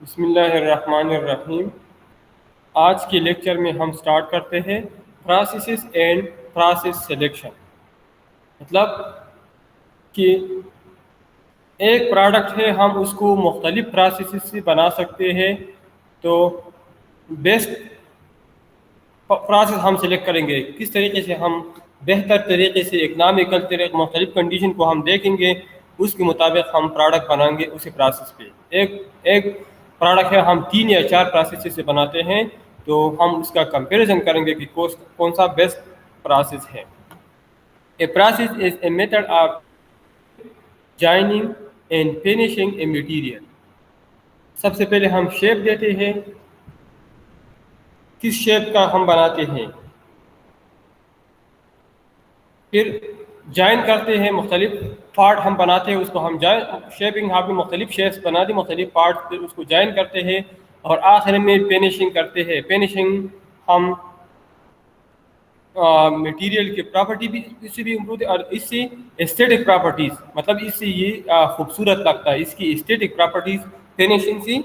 بسم اللہ الرحمن الرحیم۔ آج کے لیکچر میں ہم سٹارٹ کرتے ہیں پروسیسز اینڈ پروسیس سلیکشن۔ مطلب کہ ایک پروڈکٹ ہے، ہم اس کو مختلف پروسیسز سے بنا سکتے ہیں، تو بیسٹ پروسیس ہم سلیکٹ کریں گے، کس طریقے سے ہم بہتر طریقے سے اکنامیکل طریقے مختلف کنڈیشن کو ہم دیکھیں گے، اس کے مطابق ہم پروڈکٹ بنائیں گے اسی پروسیس پہ۔ ایک پروڈکٹ ہے، ہم 3 یا 4 پروسیس سے بناتے ہیں، تو ہم اس کا کمپیریزن کریں گے کہ کون سا بیسٹ پروسیس ہے۔ A process is a method of joining and finishing a material. سب سے پہلے ہم شیپ دیتے ہیں، کس شیپ کا ہم بناتے ہیں، پھر جوائن کرتے ہیں، مختلف پارٹ ہم بناتے ہیں، اس کو ہم شیپنگ ہم نے مختلف شیپس بنا دی، مختلف پارٹ، پھر اس کو جوائن کرتے ہیں، اور آخر میں فینیشنگ کرتے ہیں۔ فینیشنگ ہم مٹیریل کی پراپرٹی بھی اس سے بھی امپروو، اور اس سے اسٹیٹک پراپرٹیز، مطلب اس سے یہ خوبصورت لگتا ہے، اس کی اسٹیٹک پراپرٹیز فینیشنگ سے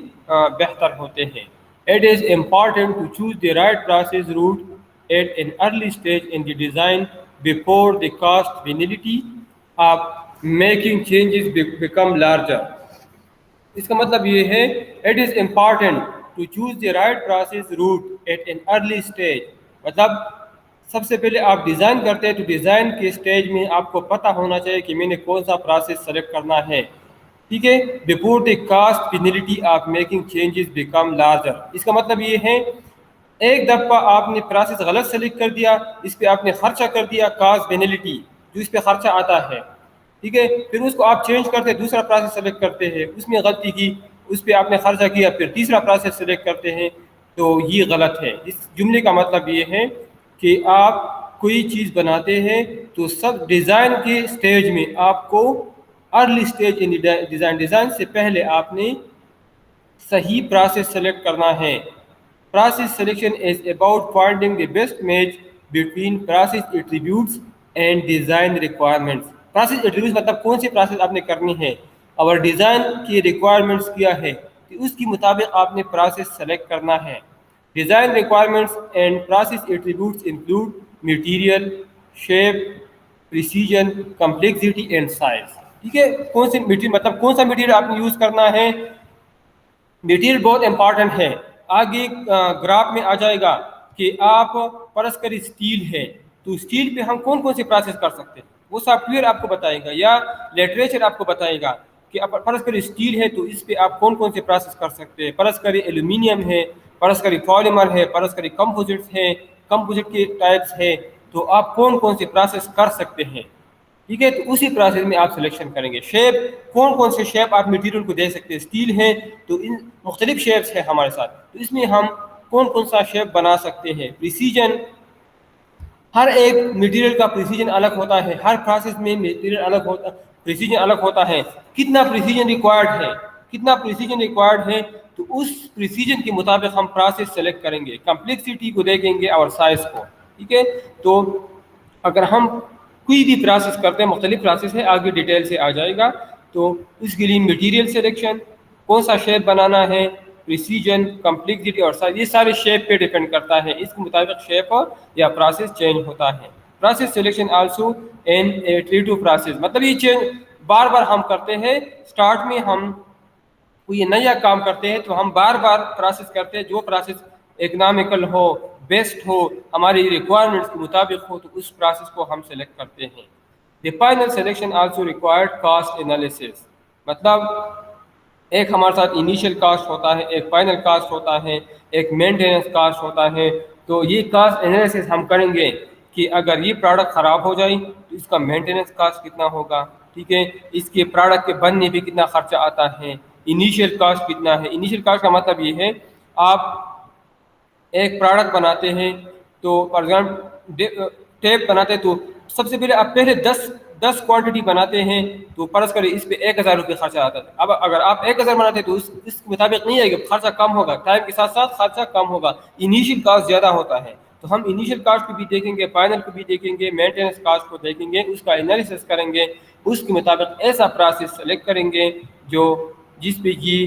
بہتر ہوتے ہیں۔ It is important to choose the right process route at an early stage in the design before the cost penalty of making changes become larger۔ اس کا مطلب یہ ہے it is important to choose the right process route at an early stage, مطلب سب سے پہلے آپ design کرتے ہیں تو ڈیزائن کے اسٹیج میں آپ کو پتہ ہونا چاہیے کہ میں نے کون سا پروسیس سلیکٹ کرنا ہے، ٹھیک ہے، before the cost penalty of making changes become larger. اس کا مطلب یہ ہے ایک دفعہ آپ نے پروسیس غلط سلیکٹ کر دیا، اس پہ آپ نے خرچہ کر دیا، کاسٹ پینلٹی جو اس پہ خرچہ آتا ہے، ٹھیک ہے، پھر اس کو آپ چینج کرتے ہیں، دوسرا پروسیس سلیکٹ کرتے ہیں، اس میں غلطی کی، اس پہ آپ نے خرچہ کیا، پھر تیسرا پروسیس سلیکٹ کرتے ہیں، تو یہ غلط ہے۔ اس جملے کا مطلب یہ ہے کہ آپ کوئی چیز بناتے ہیں تو سب ڈیزائن کے سٹیج میں آپ کو ارلی سٹیج ان ڈیزائن سے پہلے آپ نے صحیح پروسیس سلیکٹ کرنا ہے۔ Process selection is about finding the best match between process attributes and design requirements. Process attributes مطلب کون سی پروسیس آپ نے کرنی ہے، اور ڈیزائن کی ریکوائرمنٹس کیا ہے، تو اس کے مطابق آپ نے پروسیس سلیکٹ کرنا ہے۔ Design requirements and process attributes include material, shape, precision, complexity and size, ٹھیک ہے، کون سی میٹیریل مطلب کون سا میٹیریل آپ نے یوز کرنا ہے، میٹیریل بہت امپارٹنٹ ہے۔ آگے گراف میں آ جائے گا کہ آپ فرض کریں اسٹیل ہے، تو اسٹیل پہ ہم کون کون سی پروسیس کر سکتے ہیں، وہ سافٹ ویئر آپ کو بتائے گا یا لٹریچر آپ کو بتائے گا کہ فرض کریں اسٹیل ہے تو اس پہ آپ کون کون سی پروسیس کر سکتے ہیں۔ فرض کریں ایلومینیم ہے، فرض کریں پالیمر ہے، فرض کریں کمپوزٹس ہیں، کمپوزٹ کے ٹائپس ہے، تو آپ کون کون سی پروسیس کر سکتے ہیں، ٹھیک ہے، تو اسی پروسیس میں آپ سلیکشن کریں گے۔ شیپ، کون کون سے شیپ آپ میٹیریل کو دے سکتے ہیں، اسٹیل ہے تو ان مختلف شیپس ہیں ہمارے ساتھ، تو اس میں ہم کون کون سا شیپ بنا سکتے ہیں۔ پریسیجن، ہر ایک میٹیریل کا پریسیجن الگ ہوتا ہے، ہر پروسیس میں میٹیریل الگ ہوتا، پریسیجن الگ ہوتا ہے، کتنا پریسیجن ریکوائرڈ ہے، کتنا پریسیجن ریکوائرڈ ہے، تو اس پریسیجن کے مطابق ہم پروسیس سلیکٹ کریں گے، کمپلیکسٹی کو دیکھیں گے اور سائز کو، ٹھیک ہے۔ تو اگر ہم کوئی بھی پروسیس کرتے ہیں، مختلف پروسیس ہے، آگے ڈیٹیل سے آ جائے گا، تو اس کے لیے میٹیریل سلیکشن، کون سا شیپ بنانا ہے، پریسیجن، کمپلیکسٹی اور سائز، یہ سارے شیپ پہ ڈیپینڈ کرتا ہے، اس کے مطابق شیپ یا پروسیس چینج ہوتا ہے۔ Process selection also an iterative process, مطلب یہ چینج بار بار ہم کرتے ہیں، سٹارٹ میں ہم کوئی نیا کام کرتے ہیں تو ہم بار بار پروسیس کرتے ہیں، جو پروسیس اکنامیکل ہو، بیسٹ ہو، ہماری ریکوائرمنٹس کے مطابق ہو، تو اس پروسیس کو ہم سلیکٹ کرتے ہیں۔ The final selection also required cost analysis, مطلب ایک ہمارے ساتھ انیشیل کاسٹ ہوتا ہے، ایک فائنل کاسٹ ہوتا ہے، ایک مینٹیننس کاسٹ ہوتا ہے، تو یہ کاسٹ انالیسس ہم کریں گے کہ اگر یہ پروڈکٹ خراب ہو جائے تو اس کا مینٹیننس کاسٹ کتنا ہوگا، ٹھیک ہے، اس کے پروڈکٹ کے بننے پہ کتنا خرچہ آتا ہے، انیشیل کاسٹ کتنا ہے۔ انیشیل کاسٹ کا مطلب یہ ہے آپ ایک پروڈکٹ بناتے ہیں، تو فار ایگزامپل ٹیپ بناتے ہیں، تو سب سے پہلے آپ پہلے 10 کوانٹٹی بناتے ہیں، تو فرض کریں اس پہ 1000 روپے خرچہ آتا ہے۔ اب اگر آپ 1000 بناتے ہیں تو اس کے مطابق نہیں آئے گا، خرچہ کم ہوگا، ٹائم کے ساتھ ساتھ خرچہ کم ہوگا، انیشیل کاسٹ زیادہ ہوتا ہے، تو ہم انیشیل کاسٹ کو بھی دیکھیں گے، فائنل کو بھی دیکھیں گے، مینٹیننس کاسٹ کو دیکھیں گے، اس کا انالیسس کریں گے، اس کے مطابق ایسا پروسیس سلیکٹ کریں گے جس پہ یہ